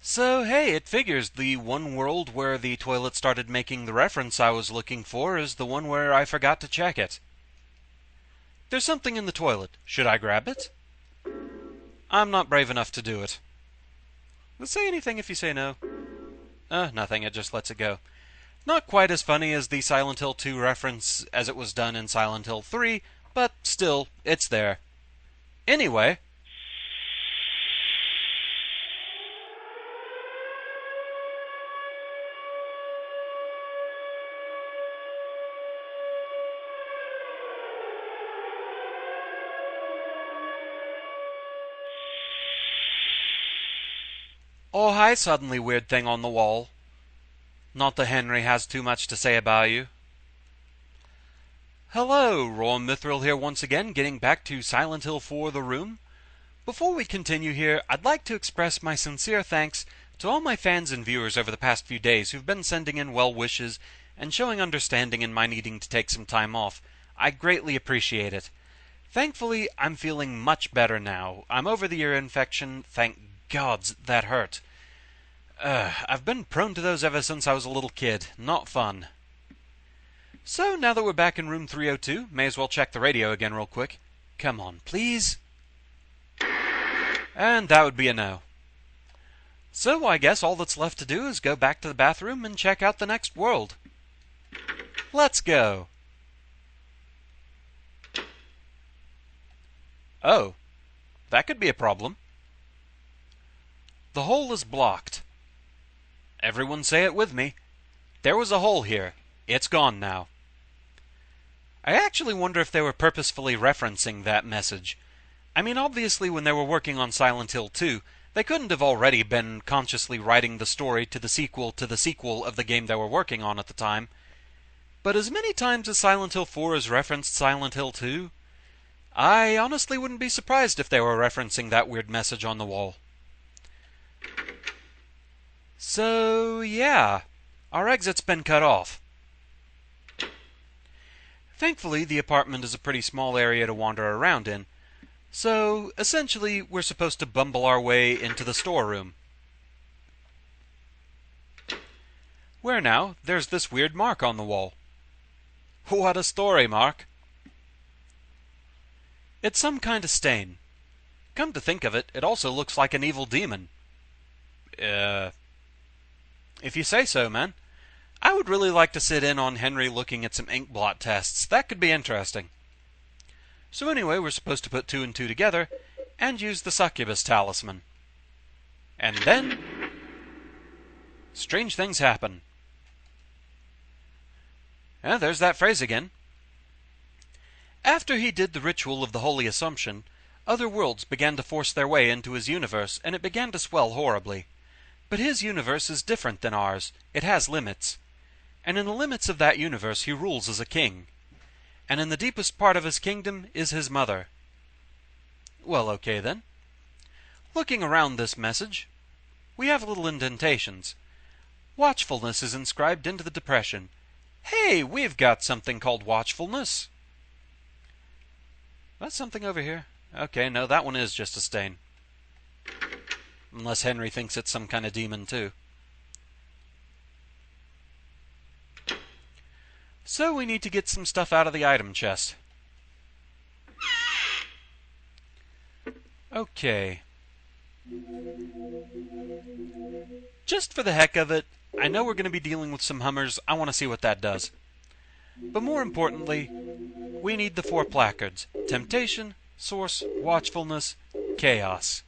So, hey, it figures the one world where the toilet started making the reference I was looking for is the one where I forgot to check it. There's something in the toilet. Should I grab it? I'm not brave enough to do it. Does it say anything if you say no? Nothing, it just lets it go. Not quite as funny as the Silent Hill 2 reference as it was done in Silent Hill 3, but still, it's there. Anyway, oh hi suddenly weird thing on the wall. Not that Henry has too much to say about you. Hello, Roy Mithril here once again, getting back to Silent Hill 4 The Room. Before we continue here, I'd like to express my sincere thanks to all my fans and viewers over the past few days who've been sending in well wishes and showing understanding in my needing to take some time off. I greatly appreciate it. Thankfully, I'm feeling much better now. I'm over the ear infection, thank gods that hurt. I've been prone to those ever since I was a little kid. Not fun. So, now that we're back in room 302, may as well check the radio again real quick. Come on, please. And that would be a no. So, I guess all that's left to do is go back to the bathroom and check out the next world. Let's go. Oh, that could be a problem. The hole is blocked. Everyone say it with me. There was a hole here. It's gone now. I actually wonder if they were purposefully referencing that message. I mean, obviously when they were working on Silent Hill 2, they couldn't have already been consciously writing the story to the sequel of the game they were working on at the time. But as many times as Silent Hill 4 has referenced Silent Hill 2, I honestly wouldn't be surprised if they were referencing that weird message on the wall. So, yeah, our exit's been cut off. Thankfully, the apartment is a pretty small area to wander around in, so essentially we're supposed to bumble our way into the storeroom. Where now, there's this weird mark on the wall. What a story, Mark! It's some kind of stain. Come to think of it, it also looks like an evil demon. If you say so, man. I would really like to sit in on Henry looking at some ink blot tests. That could be interesting. So anyway, we're supposed to put two and two together and use the succubus talisman. And then strange things happen. There's that phrase again. After he did the ritual of the Holy Assumption, other worlds began to force their way into his universe, and it began to swell horribly. But his universe is different than ours. It has limits. And in the limits of that universe he rules as a king. And in the deepest part of his kingdom is his mother. Well, okay then. Looking around this message, we have little indentations. Watchfulness is inscribed into the depression. Hey, we've got something called watchfulness. That's something over here. Okay, no, that one is just a stain. Unless Henry thinks it's some kind of demon too. So we need to get some stuff out of the item chest. Okay. Just for the heck of it, I know we're going to be dealing with some Hummers. I want to see what that does. But more importantly, we need the 4 placards. Temptation, Source, Watchfulness, Chaos.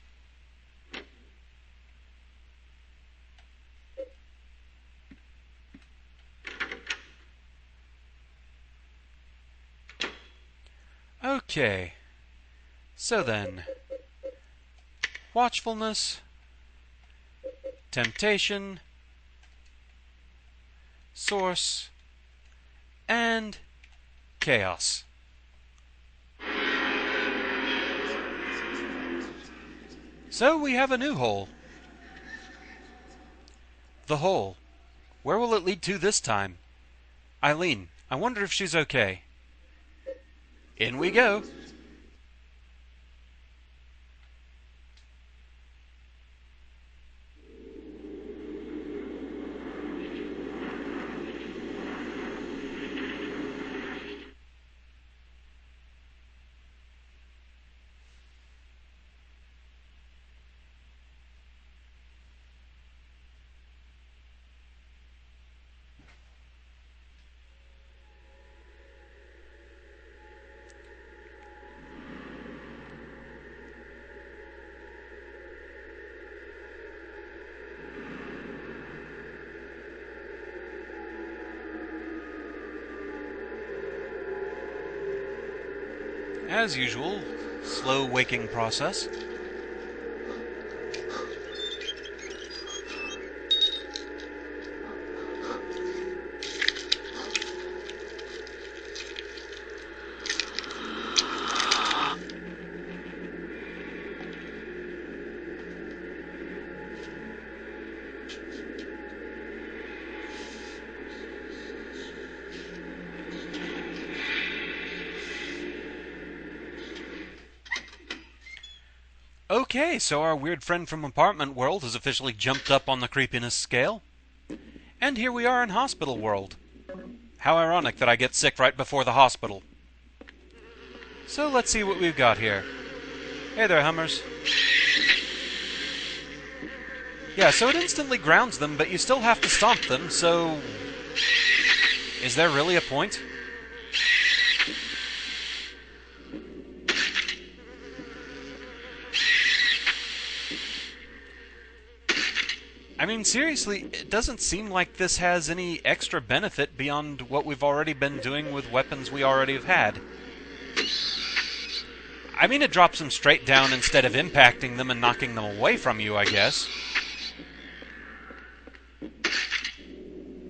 Okay. So then, Watchfulness, Temptation, Source, and Chaos. So we have a new hole. The hole. Where will it lead to this time? Eileen, I wonder if she's okay. In we go. As usual, slow waking process. Okay, so our weird friend from apartment world has officially jumped up on the creepiness scale. And here we are in hospital world. How ironic that I get sick right before the hospital. So let's see what we've got here. Hey there, Hummers. Yeah, so it instantly grounds them, but you still have to stomp them, so... Is there really a point? I mean, seriously, it doesn't seem like this has any extra benefit beyond what we've already been doing with weapons we already have had. I mean, it drops them straight down instead of impacting them and knocking them away from you, I guess.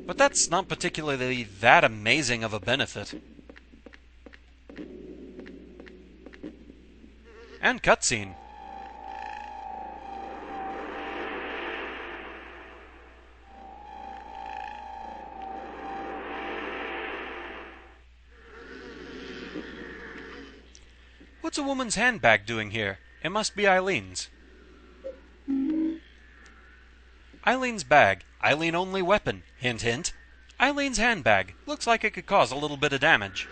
But that's not particularly that amazing of a benefit. And cutscene. What's a woman's handbag doing here? It must be Eileen's. Eileen's bag. Eileen only weapon. Hint hint. Eileen's handbag. Looks like it could cause a little bit of damage.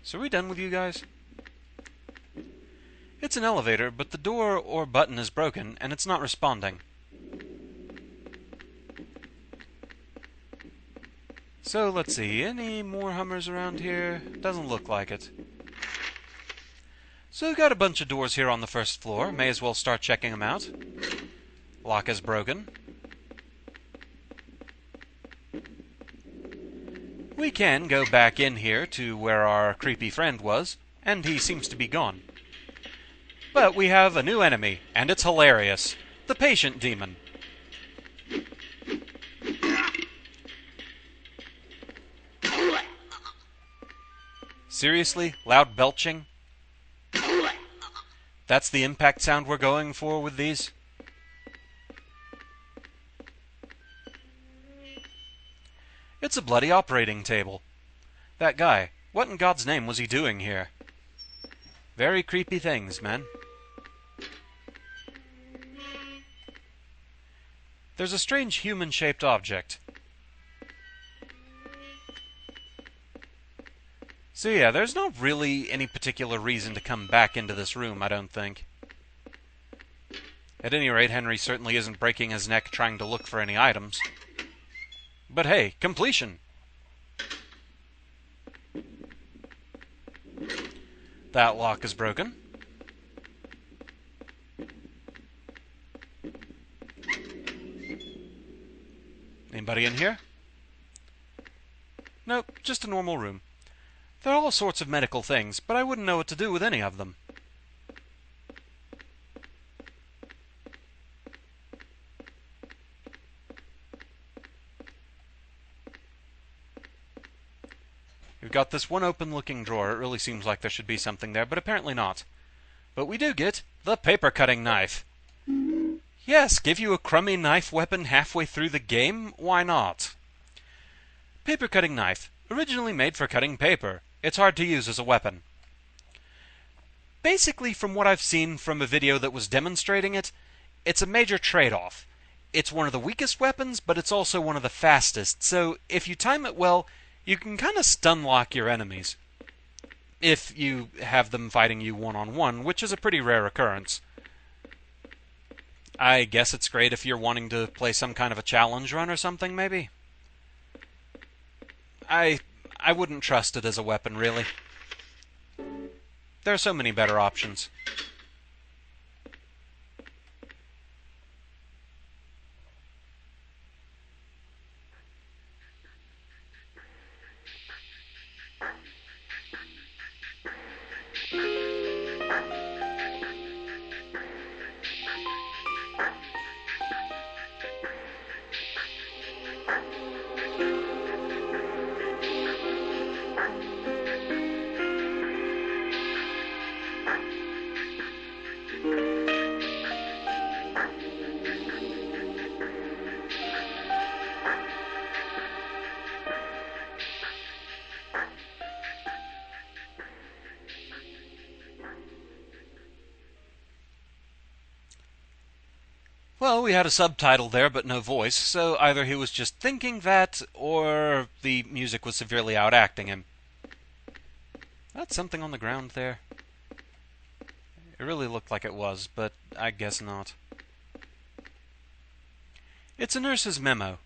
So are we done with you guys? It's an elevator, but the door or button is broken, and it's not responding. So let's see, any more Hummers around here? Doesn't look like it. So we've got a bunch of doors here on the first floor. May as well start checking them out. Lock is broken. We can go back in here to where our creepy friend was, and he seems to be gone. But we have a new enemy, and it's hilarious. The patient demon. Seriously? Loud belching? That's the impact sound we're going for with these? It's a bloody operating table. That guy, what in God's name was he doing here? Very creepy things, man. There's a strange human-shaped object. So yeah, there's not really any particular reason to come back into this room, I don't think. At any rate, Henry certainly isn't breaking his neck trying to look for any items. But hey, completion! That lock is broken. Anybody in here? Nope, just a normal room. There are all sorts of medical things, but I wouldn't know what to do with any of them. We've got this one open-looking drawer. It really seems like there should be something there, but apparently not. But we do get the paper-cutting knife. Yes, give you a crummy knife weapon halfway through the game? Why not? Paper-cutting knife. Originally made for cutting paper. It's hard to use as a weapon. Basically, from what I've seen from a video that was demonstrating it, it's a major trade-off. It's one of the weakest weapons, but it's also one of the fastest, so if you time it well, you can kind of stun-lock your enemies. If you have them fighting you one-on-one, which is a pretty rare occurrence. I guess it's great if you're wanting to play some kind of a challenge run or something, maybe? I wouldn't trust it as a weapon, really. There are so many better options. Well, we had a subtitle there, but no voice, so either he was just thinking that, or the music was severely outacting him. That's something on the ground there. It really looked like it was, but I guess not. It's a nurse's memo.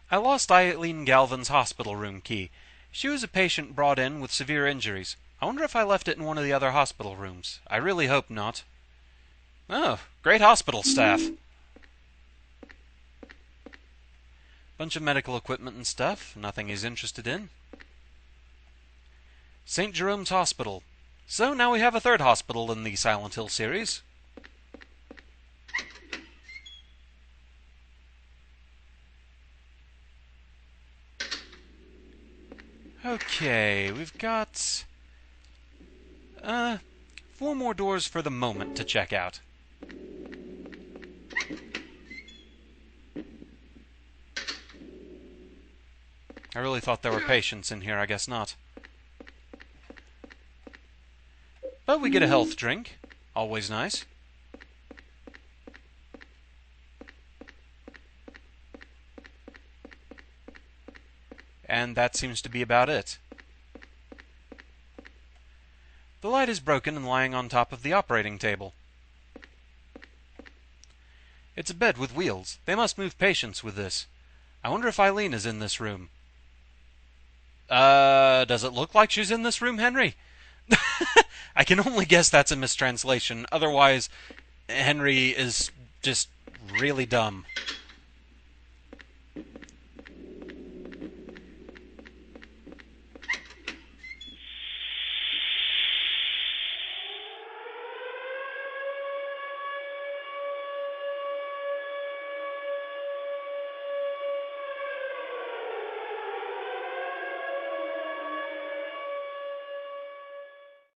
I lost Eileen Galvin's hospital room key. She was a patient brought in with severe injuries. I wonder if I left it in one of the other hospital rooms. I really hope not. Oh, great hospital staff. Bunch of medical equipment and stuff. Nothing he's interested in. St. Jerome's Hospital. So now we have a third hospital in the Silent Hill series. Okay, we've got 4 more doors for the moment to check out. I really thought there were patients in here, I guess not. But we get a health drink. Always nice. And that seems to be about it. The light is broken and lying on top of the operating table. It's a bed with wheels. They must move patients with this. I wonder if Eileen is in this room. Does it look like she's in this room, Henry? I can only guess that's a mistranslation. Otherwise, Henry is just really dumb.